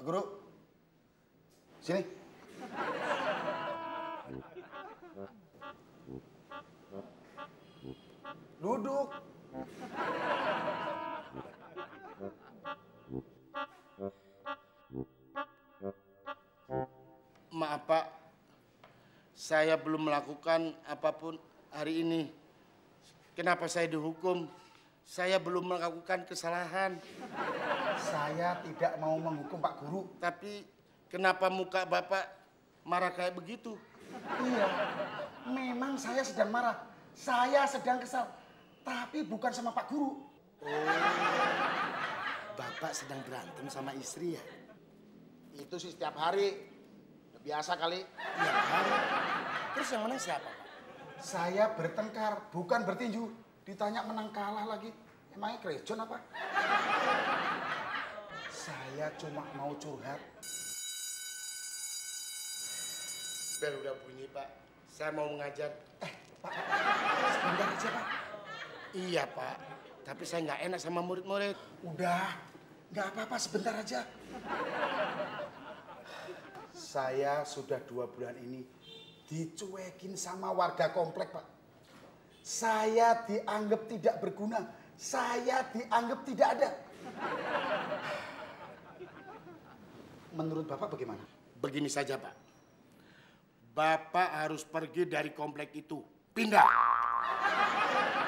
Guru, sini. Duduk. Maaf Pak, saya belum melakukan apapun hari ini. Kenapa saya dihukum? Saya belum melakukan kesalahan. Saya tidak mau menghukum Pak Guru. Tapi kenapa muka Bapak marah kayak begitu? Iya, memang saya sedang marah. Saya sedang kesal. Tapi bukan sama Pak Guru. Oh, Bapak sedang berantem sama istri ya? Itu sih setiap hari. Biasa kali. Tiap hari. Terus yang menang siapa, Pak? Saya bertengkar, bukan bertinju. Ditanya menang kalah lagi. Emangnya krejon apa? Saya cuma mau curhat. Bel udah bunyi, Pak. Saya mau mengajar. Pak, sebentar aja, Pak. Iya, Pak. Tapi saya nggak enak sama murid-murid. Udah, nggak apa-apa, sebentar aja. Saya sudah 2 bulan ini dicuekin sama warga komplek, Pak. Saya dianggap tidak berguna. Saya dianggap tidak ada. Menurut Bapak bagaimana? Begini saja, Pak. Bapak harus pergi dari komplek itu. Pindah.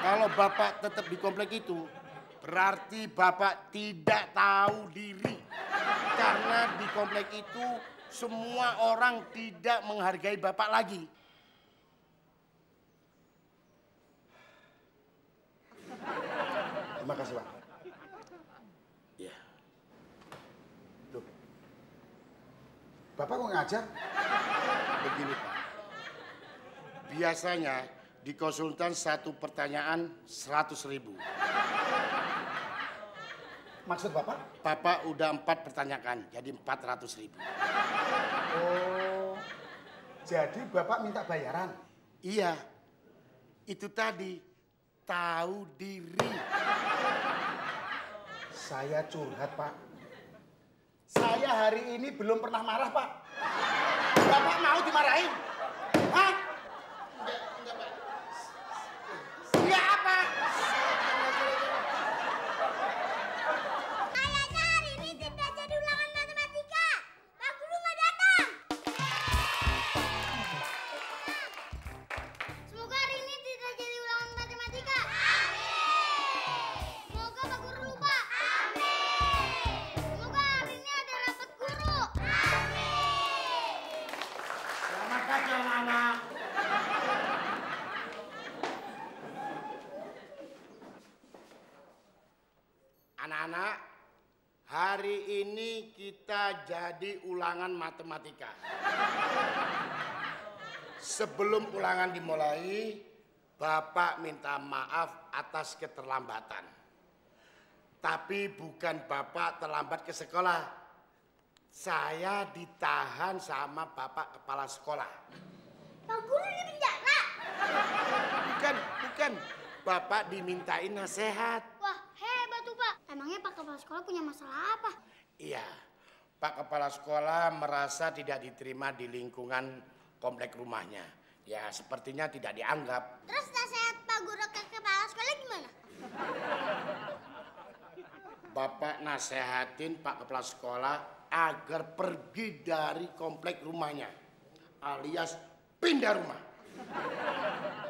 Kalau Bapak tetap di komplek itu, berarti Bapak tidak tahu diri. Karena di komplek itu semua orang tidak menghargai Bapak lagi. Terima kasih, Pak. Ya. Loh, Bapak kok ngajar? Begini, Pak. Biasanya di konsultan satu pertanyaan 100.000. Maksud Bapak? Bapak udah 4 pertanyaan, jadi 400.000. Oh, jadi Bapak minta bayaran? Iya, itu tadi, tahu diri. Saya curhat, Pak. Saya hari ini belum pernah marah, Pak. Bapak mau dimarahin? Hah? Enggak, Pak. Iya apa? Kayaknya hari ini tidak jadi ulangan matematika. Pak Guru nggak datang. Semoga hari ini tidak jadi ulangan matematika. Amin. Semoga Pak Guru lupa. Amin. Semoga hari ini ada rapat guru. Amin. Selamat pagi, anak-anak. Anak-anak, hari ini kita jadi ulangan matematika. Sebelum ulangan dimulai, Bapak minta maaf atas keterlambatan. Tapi bukan Bapak terlambat ke sekolah. Saya ditahan sama Bapak kepala sekolah. Pak Guru di penjara. Bukan. Bapak dimintain nasihat. Wah, hebat tuh, Pak. Emangnya Pak Kepala Sekolah punya masalah apa? Iya, Pak Kepala Sekolah merasa tidak diterima di lingkungan komplek rumahnya. Ya, sepertinya tidak dianggap. Terus nasihat Pak Guru ke Kepala Sekolah gimana? Bapak nasehatin Pak Kepala Sekolah agar pergi dari komplek rumahnya, alias pindah rumah.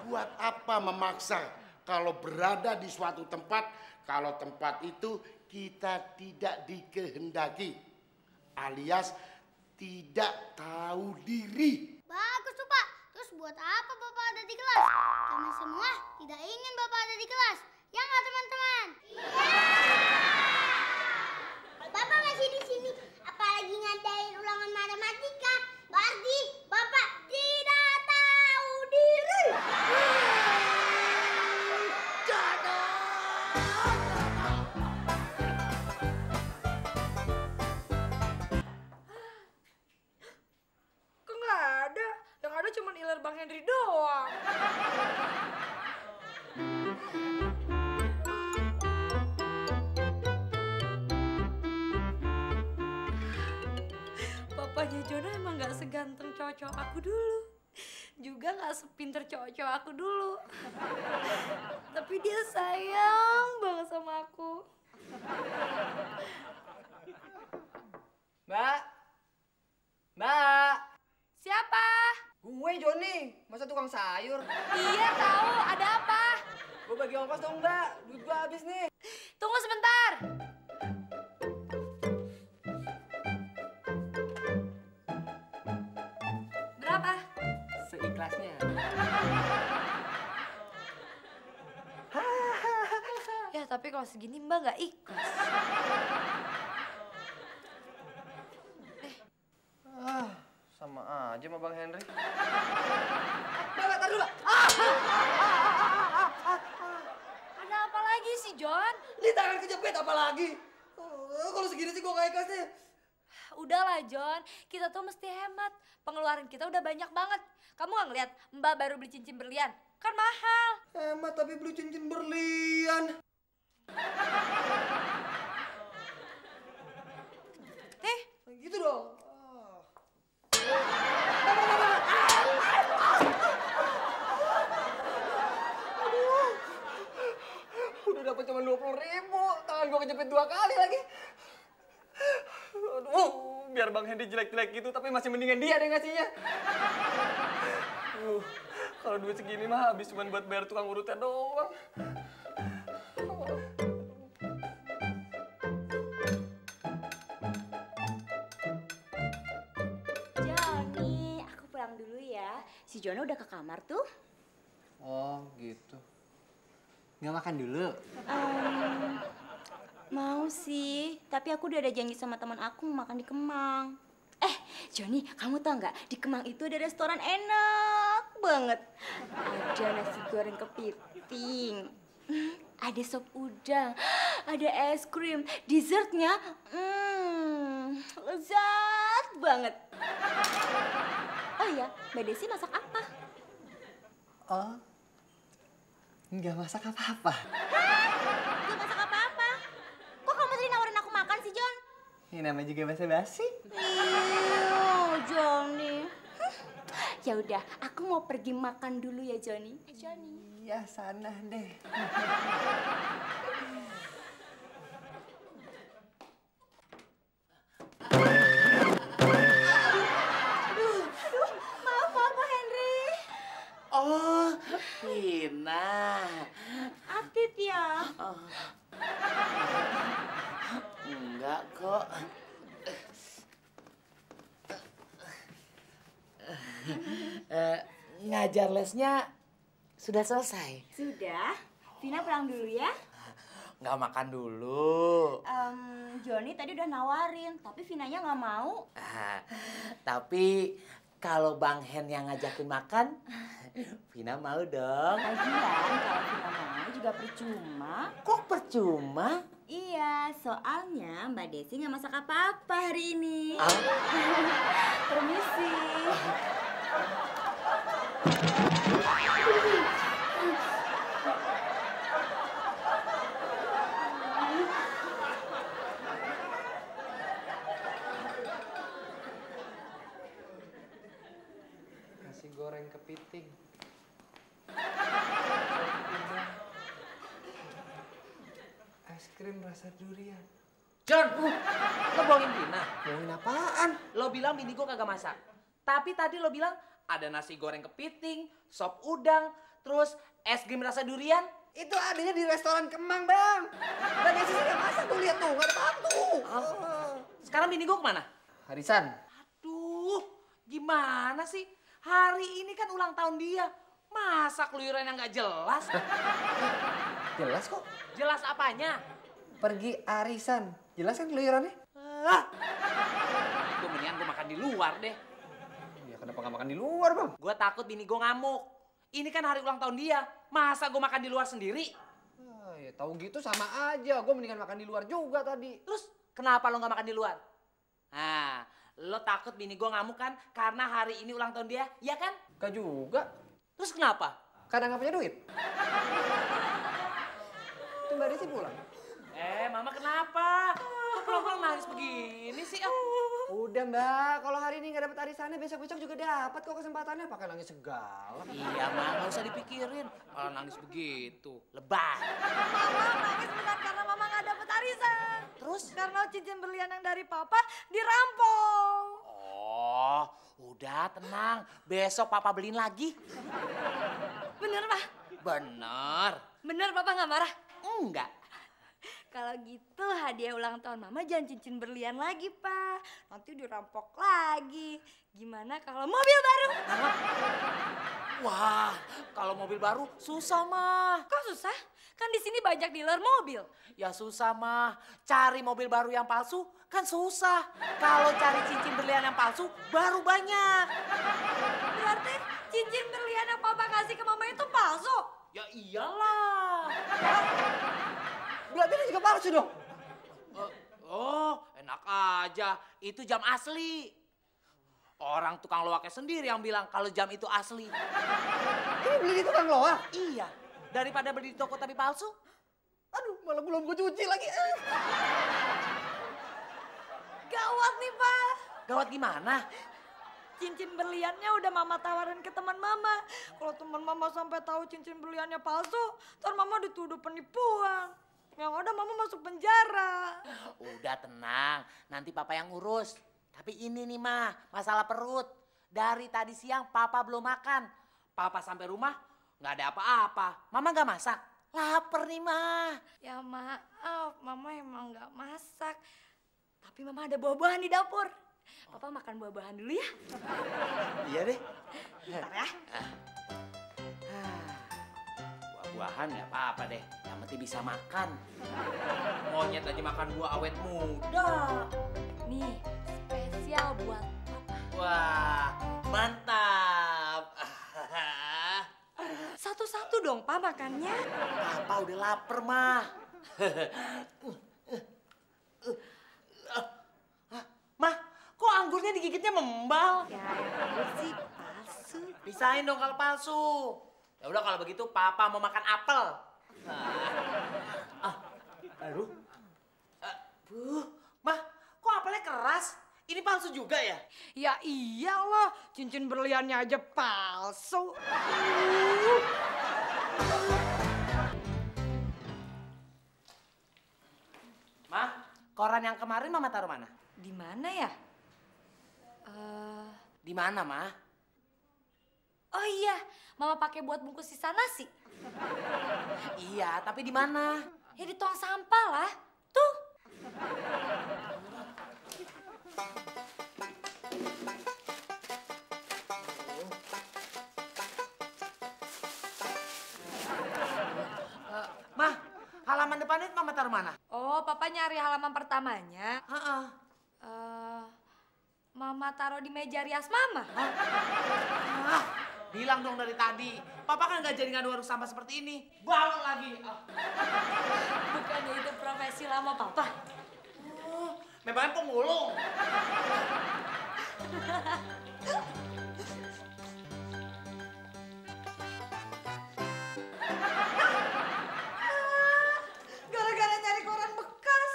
Buat apa memaksa kalau berada di suatu tempat, kalau tempat itu kita tidak dikehendaki, alias tidak tahu diri. Bagus tuh, Pak. Terus buat apa Bapak ada di kelas? Karena semua tidak ingin Bapak ada di kelas. Ya nggak, teman-teman? Iya. Bapak masih di sini, apalagi ngadain ulangan matematika, berarti Bapak tidak tahu diri. Kok nggak ada? Yang ada cuma iler Bang Henry doang. Jono emang gak seganteng cowok-cowok aku dulu. Juga gak sepinter cowok-cowok aku dulu. Tapi dia sayang banget sama aku. Mbak. Mbak. Siapa? Gue Joni, masa tukang sayur? Iya tahu, ada apa? Gue bagi ongkos dong Mbak, duit gue habis nih. Tunggu sebentar. Berapa? Seikhlasnya. Ya tapi kalau segini Mbak nggak ikhlas. Sama aja sama Bang Henry. Mbak, tar dulu, Mbak. Ada apa lagi sih, John? Ini tangan kejepit apa lagi? Kalau segini sih gue gak ikhlas deh. Udahlah, John. Kita tuh mesti hemat. Pengeluaran kita udah banyak banget. Kamu nggak ngeliat Mbak baru beli cincin berlian? Kan mahal. Hemat tapi beli cincin berlian. Nih, Gitu dong. Udah dapat cuma 20.000, tangan gua kejepit 2 kali lagi. Aduh, biar Bang Hendy jelek-jelek gitu, tapi masih mendingan dia deh ngasihnya. Kalau duit segini mah habis cuma buat bayar tukang urutnya doang. Joni, aku pulang dulu ya. Si Jono udah ke kamar tuh. Oh, gitu. Nggak makan dulu? Mau sih, tapi aku udah ada janji sama teman aku mau makan di Kemang. Joni, kamu tau nggak? Di Kemang itu ada restoran enak banget. Ada nasi goreng kepiting, ada sop udang, ada es krim, dessertnya, lezat banget. Oh iya, Mbak Desi masak apa? Oh, nggak masak apa-apa. Gak masak apa-apa. Kok kamu tadi nawarin aku makan sih, John? Ini namanya juga basa-basi. Johnny. Ya udah, aku mau pergi makan dulu ya, Johnny. Johnny. Iya, sana deh. Maaf, Pak Henry. Oh, Vina. Atit ya. Enggak kok. Ngajar lesnya sudah selesai. Sudah. Vina pulang dulu ya. Nggak makan dulu. Johnny tadi udah nawarin, tapi Vinanya nggak mau. Tapi kalau Bang Hen yang ngajakin makan, Vina mau dong. Lagian kalau Vina mau juga percuma. Kok percuma? Iya, soalnya Mbak Desi nggak masak apa-apa hari ini. Permisi. Nasi goreng kepiting. Es krim rasa durian. John, lo bohongin Vina. Ngomongin apaan? Lo bilang bini gue kagak masak. Tapi tadi lo bilang ada nasi goreng kepiting, sop udang, terus es krim rasa durian. Itu adanya di restoran Kemang, Bang. Mbak Desi sih nggak masak tuh, lihat tuh, nggak ada batu. Sekarang bini gue kemana? Harisan. Aduh, gimana sih? Hari ini kan ulang tahun dia. Masa keluyuran yang nggak jelas? Jelas kok. Jelas apanya? Pergi arisan. Jelas kan keluyurannya? Itu mendingan gue makan di luar deh. Ya kenapa nggak makan di luar, Bang? Gue takut bini gue ngamuk. Ini kan hari ulang tahun dia. Masa gue makan di luar sendiri? Ya tahu gitu sama aja. Gue mendingan makan di luar juga tadi. Terus kenapa lo nggak makan di luar? Nah, lo takut bini gue ngamuk kan karena hari ini ulang tahun dia, ya kan? Gak juga. Terus kenapa? Kadang nggak punya duit. Tuh Mbak Desi pulang. Mama kenapa? Kok pulang-pulang nangis begini sih? Udah Mbak, kalau hari ini nggak dapet arisannya, besok-besok juga dapat kok kesempatannya. Pakai nangis segala. Iya, Ma, nggak usah dipikirin. Malah nangis begitu, lebay. Mama nangis bukan karena mama nggak dapet arisan. Terus? Karena cincin berlian yang dari papa dirampok. Oh, udah tenang. Besok Papa beliin lagi. Bener, Pak? Bener. Bener, Papa nggak marah? Enggak. Kalau gitu hadiah ulang tahun mama jangan cincin berlian lagi, Pak. Nanti dirampok lagi. Gimana kalau mobil baru? Wah, kalau mobil baru susah, mah. Kok susah? Kan di sini banyak dealer mobil. Ya susah, mah. Cari mobil baru yang palsu kan susah. Kalau cari cincin berlian yang palsu baru banyak. Berarti cincin berlian yang papa kasih ke mama itu palsu? Ya iyalah. Berarti ini juga palsu dong. Oh, enak aja. Itu jam asli. Orang tukang loaknya sendiri yang bilang kalau jam itu asli. Ini beli di tukang loak. Iya. Daripada beli di toko tapi palsu. Aduh, malah belum gue cuci lagi. Gawat nih, Pak. Gawat gimana? Cincin berliannya udah mama tawarin ke teman mama. Kalau teman mama sampai tahu cincin berliannya palsu, ntar mama dituduh penipuan. Yang ada mama masuk penjara. Udah tenang, nanti papa yang urus. Tapi ini nih mah, masalah perut. Dari tadi siang papa belum makan. Papa sampai rumah nggak ada apa-apa. Mama nggak masak. Laper nih mah. Ya maaf, mama emang nggak masak. Tapi mama ada buah-buahan di dapur. Papa makan buah-buahan dulu ya. Iya deh. Bentar ya. Buah-buahan ya apa-apa deh. Yang penting bisa makan. Monyet aja makan buah awet muda. Nih, spesial buat papa. Wah, mantap. Satu-satu dong, Pak, makannya. Papa udah lapar, mah. Mah, kok anggurnya digigitnya membal? Ya, yang anggur sih palsu. Pisahin dong kalau palsu. Ya udah kalau begitu papa mau makan apel. Aduh. Mah, kok apelnya keras? Ini palsu juga ya? Ya iyalah, cincin berliannya aja palsu. Mah, koran yang kemarin mama taruh mana? Di mana ya? Di mana, Mah? Oh iya, mama pakai buat bungkus sisa nasi. Iya, tapi di mana? Ya di tong sampah lah. Tuh. Mah, halaman depannya mama taruh mana? Oh, papa nyari halaman pertamanya. Heeh. Mama taruh di meja rias mama. Ah, bilang dong dari tadi. Papa kan nggak jadi ngadu warung sampah seperti ini. Bawa lagi. Bukannya itu profesi lama papa. Memangnya pemulung. Gara-gara nyari koran bekas,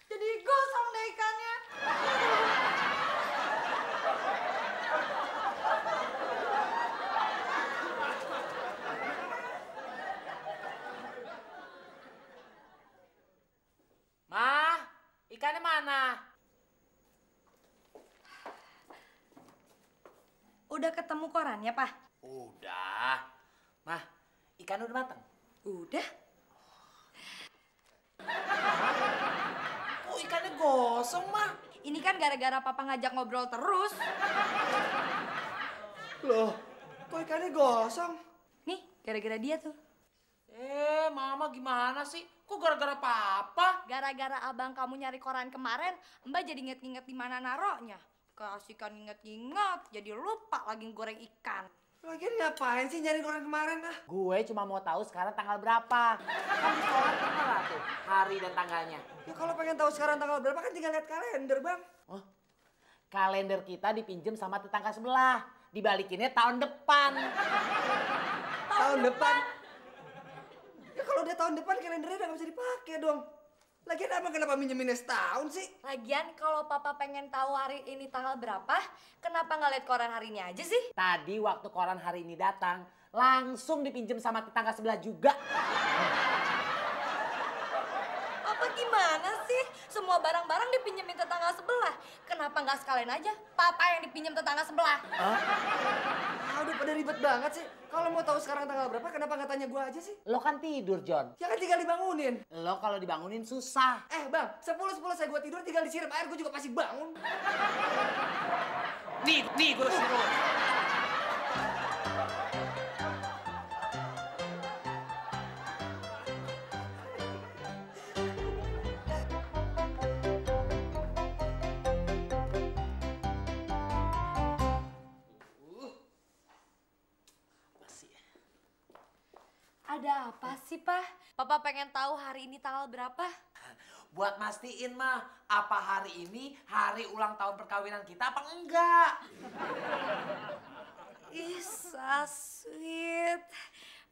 jadi gosong deh ikannya. Mah, ikannya mana? Udah ketemu korannya, Pak? Udah. Mah, ikan udah matang? Udah. Kok ikannya gosong, Mah? Ini kan gara-gara papa ngajak ngobrol terus. Loh, kok ikannya gosong? Nih, gara-gara dia tuh. Mama gimana sih? Kok gara-gara papa? Gara-gara abang kamu nyari koran kemarin, Mbak jadi inget-inget di mana naruhnya. Kasihkan inget-inget, jadi lupa lagi goreng ikan. Lagian ngapain sih nyari koran kemarin ah? Gue cuma mau tahu sekarang tanggal berapa. Kan di sekolah tertera tuh hari dan tanggalnya. Ya kalau pengen tahu sekarang tanggal berapa kan tinggal lihat kalender, Bang. Oh, kalender kita dipinjem sama tetangga sebelah. Dibalikinnya tahun depan. Tahun depan? Ya kalau udah tahun depan kalendernya udah gak bisa dipakai dong. Lagian abang kenapa minjeminnya setahun sih? Lagian kalau papa pengen tahu hari ini tanggal berapa, kenapa nggak lihat koran hari ini aja sih? Tadi waktu koran hari ini datang, langsung dipinjem sama tetangga sebelah juga. Apa gimana sih? Semua barang-barang dipinjemin tetangga sebelah. Kenapa nggak sekalian aja papa yang dipinjem tetangga sebelah? Udah pada ribet banget sih. Kalau mau tahu sekarang tanggal berapa, kenapa nggak tanya gua aja sih? Lo kan tidur, John. Ya kan tinggal dibangunin. Lo kalau dibangunin susah. Bang, 10-10 saya gua tidur tinggal disiram air, gua juga pasti bangun. Nih gue suruh. Ada apa sih, Pak? Papa pengen tahu hari ini tanggal berapa? Buat mastiin mah, apa hari ini hari ulang tahun perkawinan kita apa enggak? Ih, so sweet.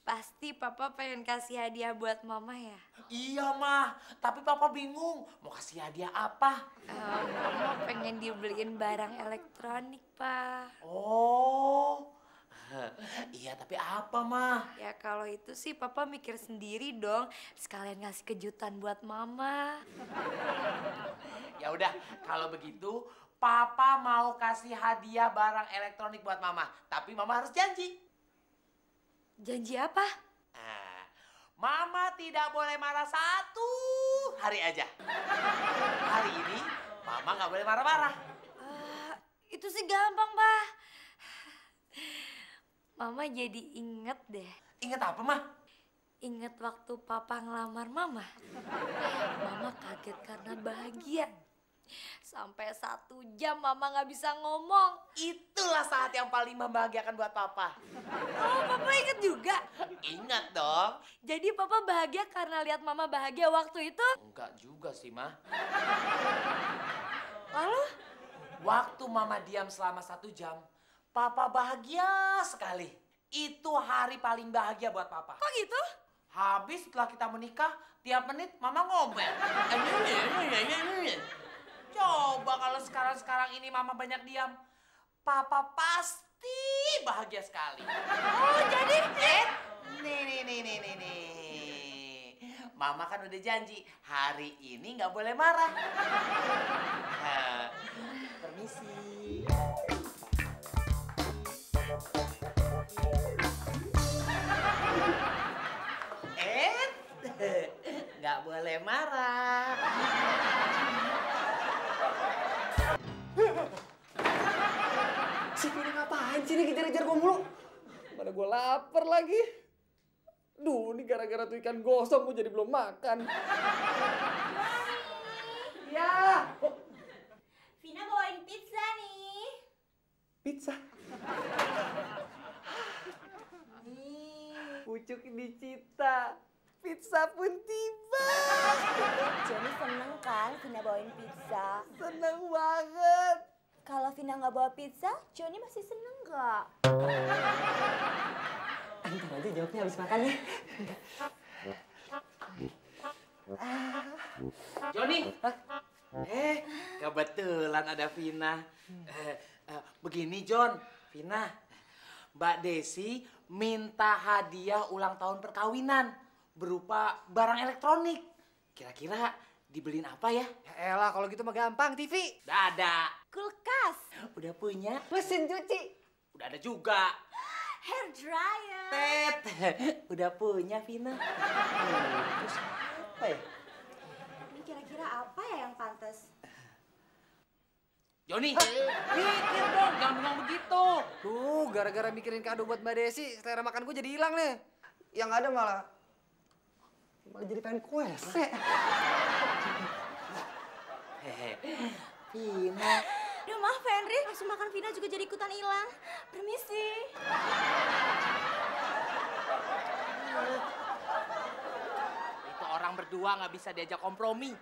Pasti papa pengen kasih hadiah buat mama ya? Iya mah, tapi papa bingung mau kasih hadiah apa. Mama pengen dibeliin barang elektronik, Pak. Oh, iya tapi apa mah? Ya kalau itu sih papa mikir sendiri dong. Sekalian ngasih kejutan buat mama. Ya udah, kalau begitu papa mau kasih hadiah barang elektronik buat mama. Tapi mama harus janji. Janji apa? Nah, mama tidak boleh marah 1 hari aja. Hari ini mama nggak boleh marah-marah. Itu sih gampang, Pak. Mama jadi inget deh. Ingat apa mah? Inget waktu papa ngelamar mama. Mama kaget karena bahagia. Sampai 1 jam mama nggak bisa ngomong. Itulah saat yang paling membahagiakan buat papa. Oh, papa inget juga? Ingat dong. Jadi papa bahagia karena lihat mama bahagia waktu itu? Enggak juga sih, mah. Lalu? Waktu mama diam selama 1 jam, papa bahagia sekali. Itu hari paling bahagia buat papa. Kok gitu? Habis setelah kita menikah, tiap menit mama ngomel. Coba kalau sekarang ini mama banyak diam, papa pasti bahagia sekali. Oh, jadi? Nih. Mama kan udah janji, hari ini nggak boleh marah. Permisi. Nggak boleh marah. Si Vina ngapain sih nih kejar-kejar gua mulu? Mana gua lapar lagi. Duh, ini gara-gara tuh ikan gosong gua jadi belum makan. Ya. Vina bawain pizza nih. Pizza. Nih. Pucuk dicita. Pizza pun tiba. Jadi seneng kan Vina bawain pizza? Seneng banget. Kalau Vina nggak bawa pizza, Johnny masih seneng nggak? Ntar aja jawabnya habis makan ya. Joni. Kebetulan ada Vina. Begini John, Vina. Mbak Desi minta hadiah ulang tahun perkawinan berupa barang elektronik. Kira-kira dibeliin apa ya? Ya elah, kalau gitu mah gampang, TV. Udah ada. Kulkas, Udah punya. Mesin cuci. Udah ada juga. hair dryer. Tet. Udah punya Vina. Terus apa ya? Ini kira-kira apa ya yang pantas? Joni, mikir dong, jangan bengong begitu. Tuh, gara-gara mikirin kado buat Mbak Desi, selera makan gue jadi hilang nih. Yang ada malah jadi pengen kue. Vina. Duh maaf Henry, langsung makan Vina juga jadi ikutan hilang. Permisi. Itu orang berdua nggak bisa diajak kompromi.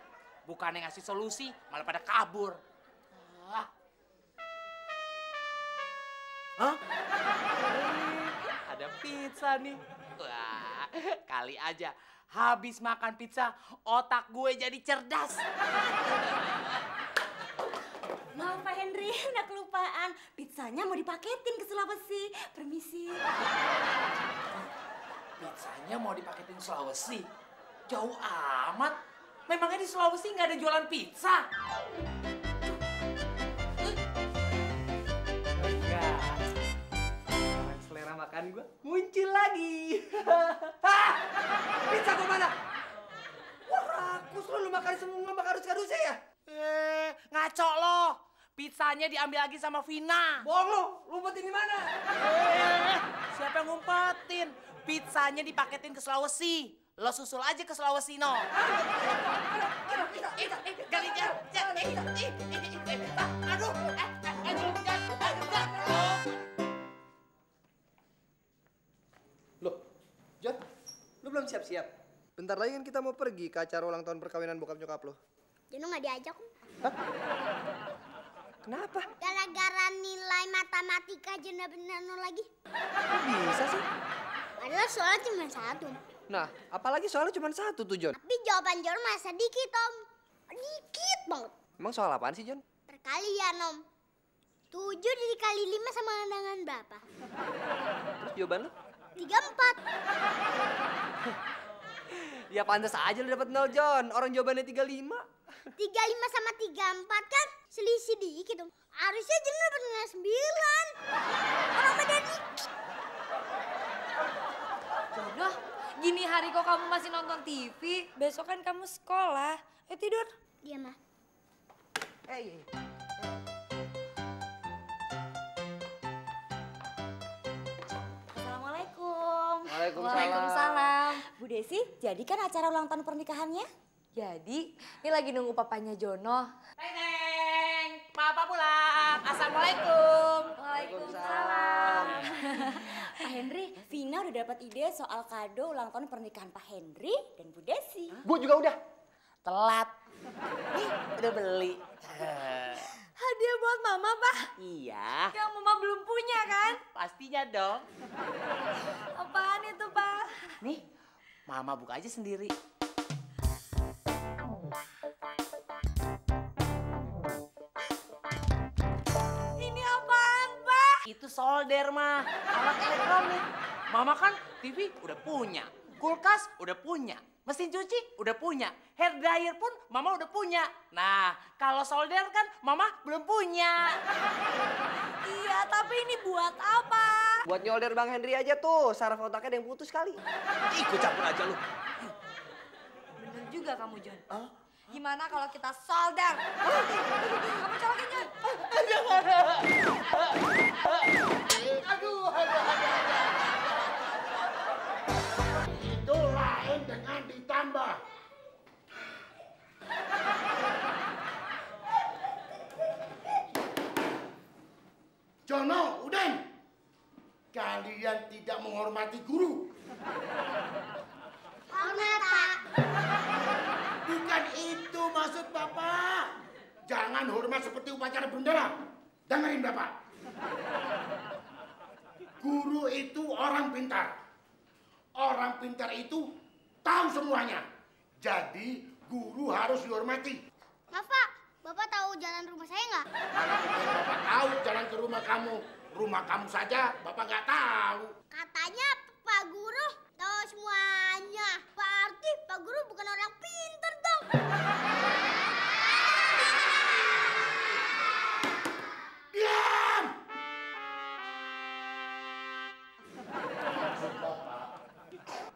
Bukannya ngasih solusi, malah pada kabur. Hah? Ada pizza nih. Wah, Kali aja habis makan pizza otak gue jadi cerdas. Maaf Pak Henry, udah kelupaan. Pizzanya mau dipaketin ke Sulawesi. Permisi. Pizzanya mau dipaketin Sulawesi? Jauh amat. Memangnya di Sulawesi nggak ada jualan pizza? Enggak. Orang selera makan gue muncul lagi. Hah? Pizza gue mana? Wah rakus lo makan semua makan harus-harusnya ya? Ngaco lo. Pizzanya diambil lagi sama Vina. Bohong lo, lumpetin di mana? Siapa yang ngumpetin? Pizzanya dipaketin ke Sulawesi. Lo susul aja ke Sulawesi, no. Aduh. Loh, John, lo belum siap-siap? Bentar lagi kan kita mau pergi ke acara ulang tahun perkawinan bokap nyokap lo. Jono nggak diajak, Om. Kenapa? Gara-gara nilai matematika Jono bener nol lagi. Kok bisa sih? Padahal soalnya cuma satu. Nah, apalagi soalnya cuma satu tuh, John. Tapi jawaban Jono masa dikit, Om. Dikit banget. Emang soal apaan sih, John? Perkalian, Om. 7 dikali 5 sama dengan berapa? Terus jawaban lo? 34. Ya pantas aja lo dapet 0, John. Orang jawabannya 35. 35 sama 34 kan selisih dikit, Om. Harusnya Jono dapat nilai 9. Orang beda dikit. Jodoh, gini hari kok kamu masih nonton TV? Besok kan kamu sekolah. Tidur. Dia mah. Iya. Assalamualaikum. Waalaikumsalam. Bu Desi, jadi kan acara ulang tahun pernikahannya? Jadi, ini lagi nunggu papanya Jono. Neng, Papa pulang. Assalamualaikum. Waalaikumsalam. Pak Henry, Vina udah dapat ide soal kado ulang tahun pernikahan Pak Henry dan Bu Desi. Gue juga udah. Telat. Nih, udah beli. Hadiah buat mama, Pak. Iya, Yang mama belum punya kan? pastinya dong. Apaan itu, Pak? Nih, Mama buka aja sendiri. Ini apaan, Pak? Itu solder, mah. Alat elektronik. Mama kan TV udah punya. Kulkas udah punya. Mesin cuci udah punya. Hair dryer pun Mama udah punya. Nah, kalau solder kan Mama belum punya. Iya, tapi ini buat apa? Buat nyolder Bang Henry aja tuh, saraf otaknya ada yang putus kali. Ikut campur aja lu. Bener juga kamu, John. Gimana kalau kita solder? Kamu colokin, John. Itu lain dengan ditambah. Jono, Uden, kalian tidak menghormati guru. Hormat, Pak. Bukan itu maksud Bapak. Jangan hormat seperti upacara bendera. Dengerin Bapak. Guru itu orang pintar. Orang pintar itu tahu semuanya. Jadi guru harus dihormati. Maaf, Pak. Bapak tahu jalan rumah saya nggak? Mana mungkin Bapak tahu jalan ke rumah kamu. Rumah kamu saja Bapak nggak tahu. Katanya Pak Guru tahu semuanya. Berarti Pak Guru bukan orang pintar dong. Diam!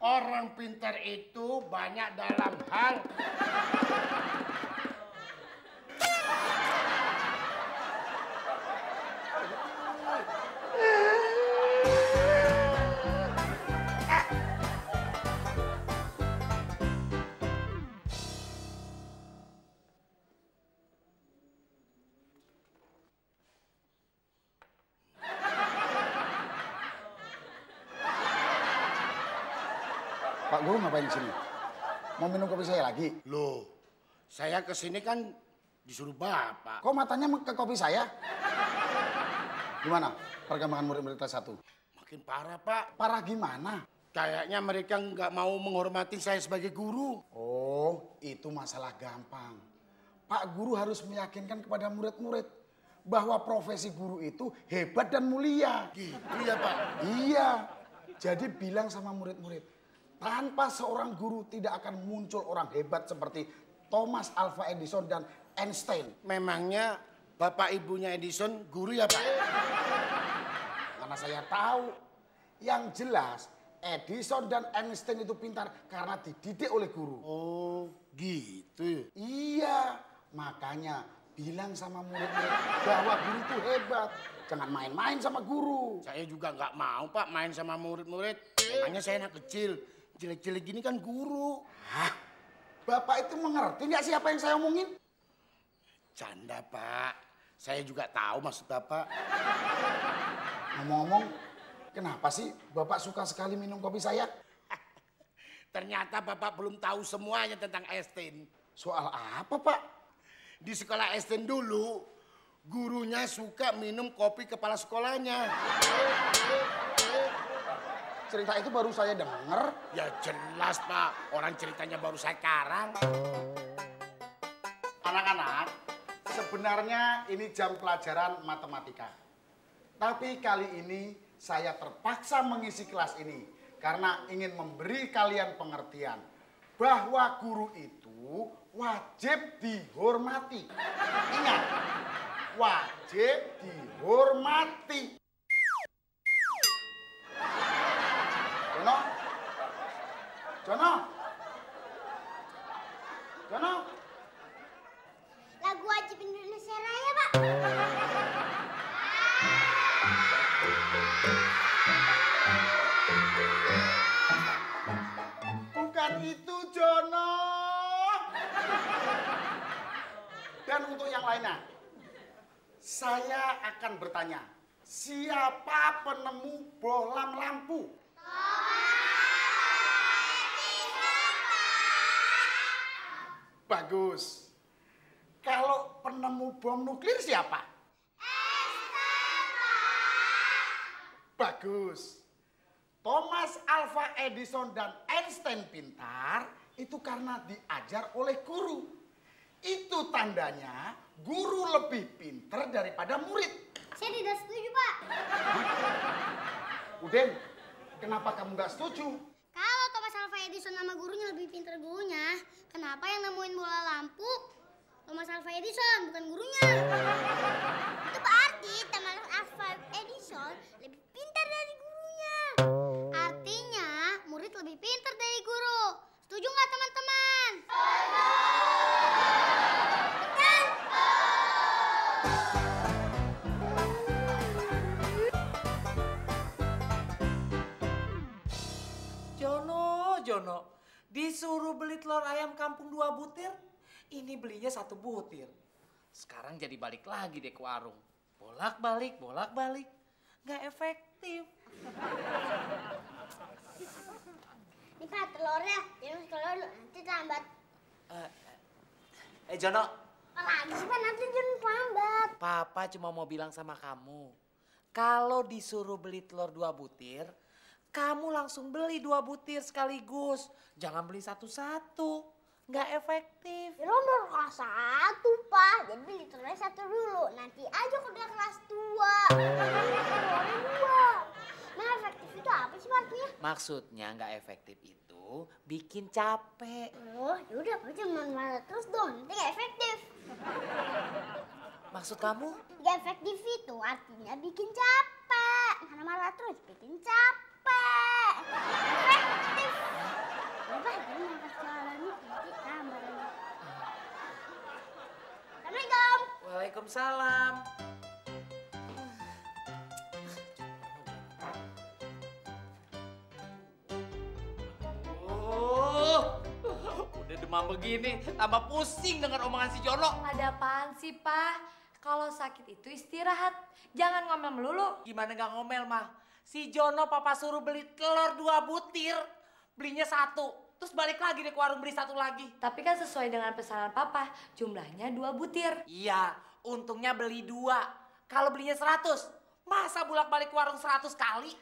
Orang pintar itu banyak dalam hal Pak Guru ngapain di sini? Mau minum kopi saya lagi? Loh, saya kesini kan disuruh Bapak. Kok matanya ke kopi saya? Gimana perkembangan murid-murid kelas 1? Makin parah, Pak. Parah gimana? Kayaknya mereka nggak mau menghormati saya sebagai guru. Oh, itu masalah gampang. Pak Guru harus meyakinkan kepada murid-murid bahwa profesi guru itu hebat dan mulia. Gitu ya Pak? Iya. Jadi bilang sama murid-murid, tanpa seorang guru tidak akan muncul orang hebat seperti Thomas Alva Edison dan Einstein. Memangnya bapak ibunya Edison guru ya Pak? Mana saya tahu. Yang jelas Edison dan Einstein itu pintar karena dididik oleh guru. Oh, gitu. Iya, makanya bilang sama murid-murid bahwa guru itu hebat. Jangan main-main sama guru. Saya juga nggak mau Pak main sama murid-murid. Memangnya saya anak kecil. Jelek-jelek gini kan guru. Hah? Bapak itu mengerti nggak siapa yang saya omongin? Canda Pak. Saya juga tahu maksud Bapak. Ngomong-ngomong, kenapa sih Bapak suka sekali minum kopi saya? Ternyata Bapak belum tahu semuanya tentang Einstein. Soal apa, Pak? Di sekolah Einstein dulu, gurunya suka minum kopi kepala sekolahnya. Cerita itu baru saya dengar. Ya jelas Pak, orang ceritanya baru sekarang. Anak-anak, sebenarnya ini jam pelajaran matematika. Tapi kali ini saya terpaksa mengisi kelas ini karena ingin memberi kalian pengertian bahwa guru itu wajib dihormati. Ingat, wajib dihormati. Jono? Jono? Jono? Lagu wajib Indonesia Raya, Pak. Bukan itu, Jono. Dan untuk yang lainnya, saya akan bertanya, siapa penemu bohlam lampu? Bagus. Kalau penemu bom nuklir siapa? Bagus. Thomas Alva Edison dan Einstein pintar itu karena diajar oleh guru. Itu tandanya guru lebih pintar daripada murid. Saya tidak setuju, Pak. Udin, kenapa kamu nggak setuju? Kalau Thomas Alva Edison nama gurunya lebih pintar gurunya, kenapa yang nemuin bola lampu Thomas Alva Edison bukan gurunya? Itu berarti Thomas Alva Edison lebih pintar dari gurunya. Artinya murid lebih pintar dari guru. Setuju nggak teman-teman? Betul. Jono, disuruh beli telur ayam kampung 2 butir, ini belinya 1 butir. Sekarang jadi balik lagi deh ke warung. Bolak-balik, nggak efektif. Nih Pak, telurnya. Jangan telur nanti lambat. Jono, Apalagi sih Pak, nanti jangan lambat. Papa cuma mau bilang sama kamu, kalau disuruh beli telur 2 butir, kamu langsung beli 2 butir sekaligus. Jangan beli satu-satu, nggak efektif. Ya lo baru kelas 1, Pak. Jadi beli telurnya 1 dulu. Nanti aja udah kelas 2. Telurnya 2. Nah, efektif itu apa sih artinya? Maksudnya nggak efektif itu bikin capek. Oh, yaudah Pak, cuma marah terus dong. Nanti gak efektif. Maksud kamu? Gak efektif itu artinya bikin capek. Karena marah terus bikin capek. Efektif. Udah, jadi makan sekarang ini nanti tambah lagi. Assalamualaikum. Waalaikumsalam. Udah demam begini, tambah pusing dengar omongan si Jono. Ada apaan sih, Pak? Kalau sakit itu istirahat. Jangan ngomel melulu. Gimana gak ngomel, mah? Si Jono papa suruh beli telur 2 butir, belinya 1. Terus balik lagi deh ke warung beli 1 lagi. Tapi kan sesuai dengan pesanan Papa, jumlahnya 2 butir. Iya, untungnya beli 2. Kalau belinya 100, Masa bolak-balik warung 100 kali?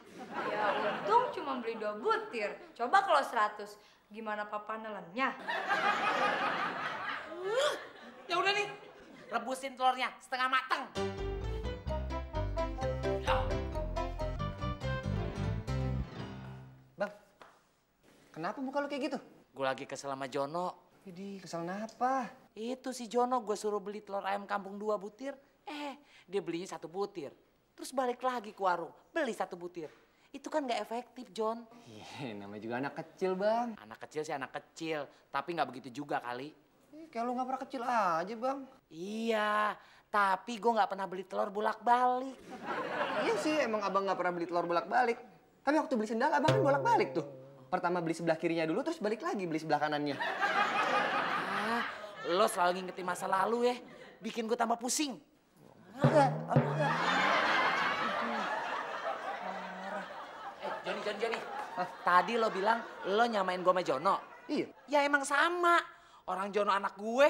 Ya untung cuma beli 2 butir. Coba kalau 100, gimana papa nelennya? Ya udah nih, rebusin telurnya setengah mateng. Ya. Bang, kenapa muka lu kayak gitu? Gue lagi kesel sama Jono. Jadi kesel kenapa? Itu si Jono gue suruh beli telur ayam kampung 2 butir. Dia belinya 1 butir. Terus balik lagi ke warung, beli 1 butir. Itu kan gak efektif, John. Iya, namanya juga anak kecil, Bang. Anak kecil sih anak kecil, tapi gak begitu juga kali. Kayak lu gak pernah kecil aja, Bang. Iya, tapi gue gak pernah beli telur bolak-balik. Iya sih, emang abang gak pernah beli telur bolak-balik. Tapi waktu beli sendal, abang kan bolak-balik tuh. Pertama beli sebelah kirinya dulu, terus balik lagi beli sebelah kanannya. Lo selalu ngingetin masa lalu ya, bikin gue tambah pusing. Enggak. Johnny. Tadi lo bilang lo nyamain gue sama Jono. Iya. Ya emang sama. Orang Jono anak gue.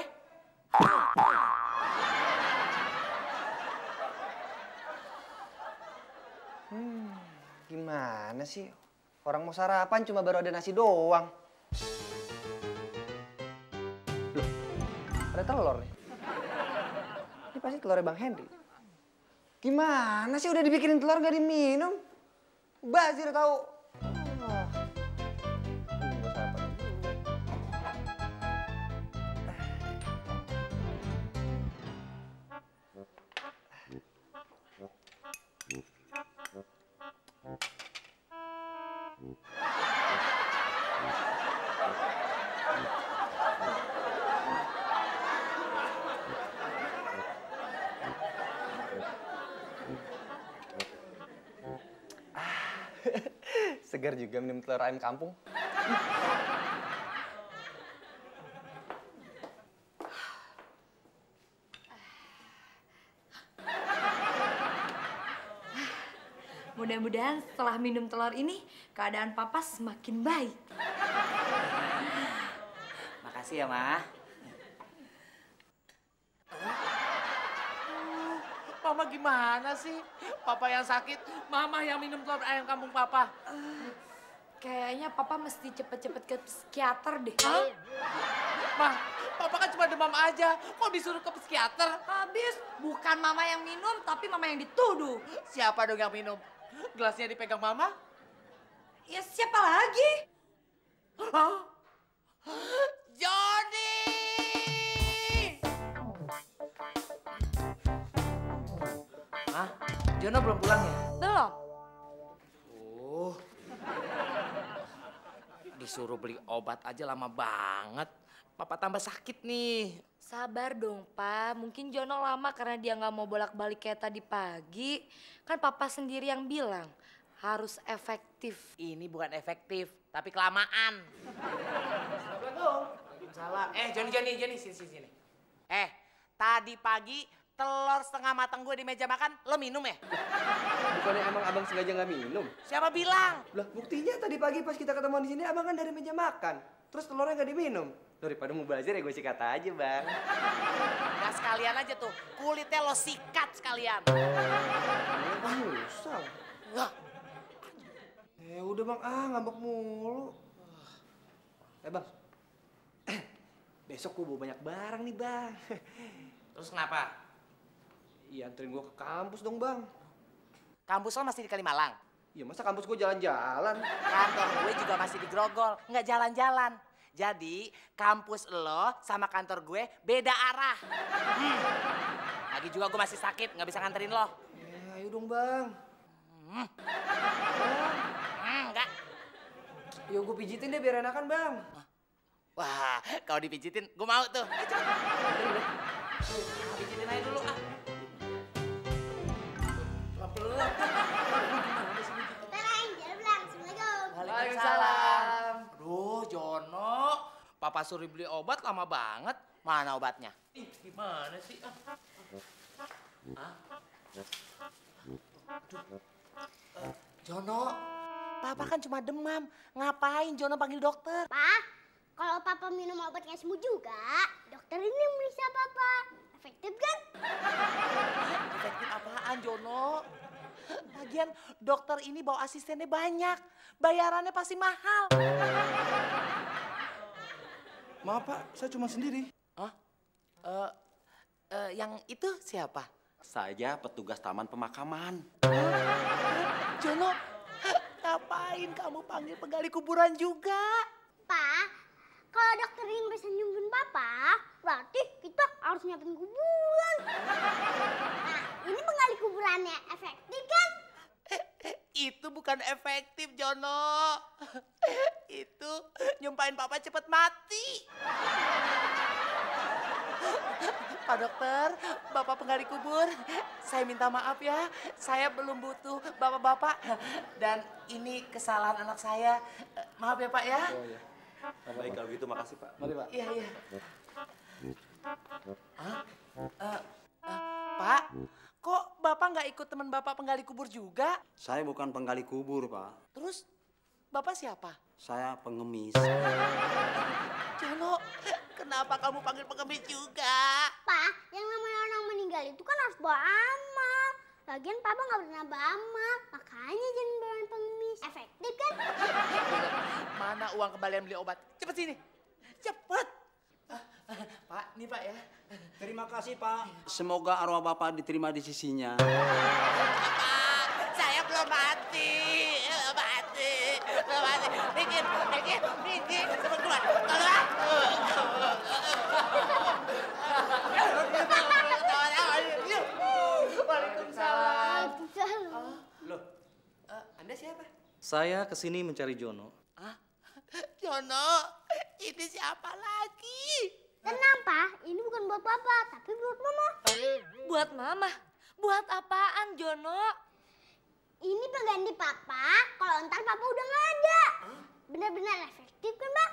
Gimana sih? Orang mau sarapan cuma baru ada nasi doang. Loh, ada telur nih. Ini pasti telurnya Bang Henry. Gimana sih udah dibikinin telur gak diminum? Bazir tahu. Mau sarapan. Segar juga minum telur ayam kampung. Mudah-mudahan setelah minum telur ini, keadaan papa semakin baik. Makasih ya, Ma. Mama gimana sih? Papa yang sakit, Mama yang minum telur ayam kampung Papa. Kayaknya papa mesti cepet-cepet ke psikiater deh. Ma, Papa kan cuma demam aja, kok disuruh ke psikiater? Habis, bukan mama yang minum, tapi mama yang dituduh. Siapa dong yang minum? Gelasnya dipegang Mama? Ya siapa lagi? Hah? Johnny! Hah? Jono belum pulang ya? Belum. Disuruh beli obat aja lama banget. Papa tambah sakit nih. Sabar dong, Pak. Mungkin Jono lama karena dia nggak mau bolak-balik kayak tadi pagi. Kan papa sendiri yang bilang harus efektif. Ini bukan efektif, tapi kelamaan. Salah. Johnny, sini. Tadi pagi telur setengah matang gue di meja makan, lo minum ya? Bukannya emang abang sengaja nggak minum? Siapa bilang? Lah buktinya tadi pagi pas kita ketemu di sini abang kan dari meja makan. Terus telurnya nggak diminum. Daripada mau bazir ya gue sikat aja, Bang. Nah sekalian aja tuh, kulitnya lo sikat sekalian. Bang usah. Wah, Udah Bang, ngambek mulu. Bang. Besok gue bawa banyak barang nih, Bang. terus kenapa? Iya, anterin gue ke kampus dong, Bang. Kampus lo masih di Kalimalang? Iya, masa kampus gue jalan-jalan? Kantor gue juga masih di Grogol, nggak jalan-jalan. Jadi kampus lo sama kantor gue beda arah. Lagi juga gue masih sakit, nggak bisa nganterin lo. Ayo dong, Bang. Enggak. Yuk gue pijitin deh biar enakan, Bang. Wah, kalau dipijitin gue mau tuh. Pijitin aja dulu ah. Pelan-pelan. Waalaikumsalam. Aduh, Jono. Papa suruh beli obat lama banget. Mana obatnya? Ih, gimana sih? Jono, Papa kan cuma demam. Ngapain Jono panggil dokter? Pak, kalau papa minum obatnya sembuh juga, dokter ini meriksa papa. Efektif kan? Efektif apaan, Jono? Lagian dokter ini bawa asistennya banyak. Bayarannya pasti mahal. Maaf Pak, saya cuma sendiri. Hah? Yang itu siapa? Saya petugas taman pemakaman. Jono, ngapain kamu panggil penggali kuburan juga? Pak, kalau dokter yang bisa nyembuhin Papa, berarti kita harus nyiapin kuburan. Nah, ini penggali kuburannya efektif kan? Itu bukan efektif, Jono. Itu nyumpahin Papa cepet mati. Pak dokter, Bapak penggali kubur, saya minta maaf ya. Saya belum butuh Bapak-bapak. Dan ini kesalahan anak saya. Maaf ya Pak ya. Oh iya. Baik kalau gitu makasih Pak. Mari Pak. Iya, iya. Pak, kok Bapak nggak ikut teman Bapak penggali kubur juga? Saya bukan penggali kubur, Pak. Terus Bapak siapa? Saya pengemis. Jono, kenapa kamu panggil pengemis juga? Pak, yang namanya orang meninggal itu kan harus bawa amal. Lagian Papa nggak pernah bawa amal, makanya jangan bawa pengemis. Efektif kan? Mana uang kembalian beli obat? Cepet sini, cepet. Pak, nih Pak ya. Terima kasih, Pak. Semoga arwah Bapak diterima di sisinya. Pak, saya belum mati. Belum mati. Mikir. Cepet keluar. Waalaikumsalam. Loh, Anda siapa? saya kesini mencari Jono. Jono, ini siapa lagi? Tenang, Pak. Ini bukan buat Papa, tapi buat Mama. Buat mama? Buat apaan, Jono? Ini pengganti Papa kalau ntar Papa udah nggak ada. Benar-benar efektif kan, Pak?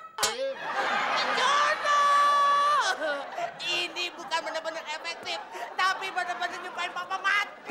Jono! Ini bukan benar-benar efektif, tapi benar-benar nyumpahin Papa mati.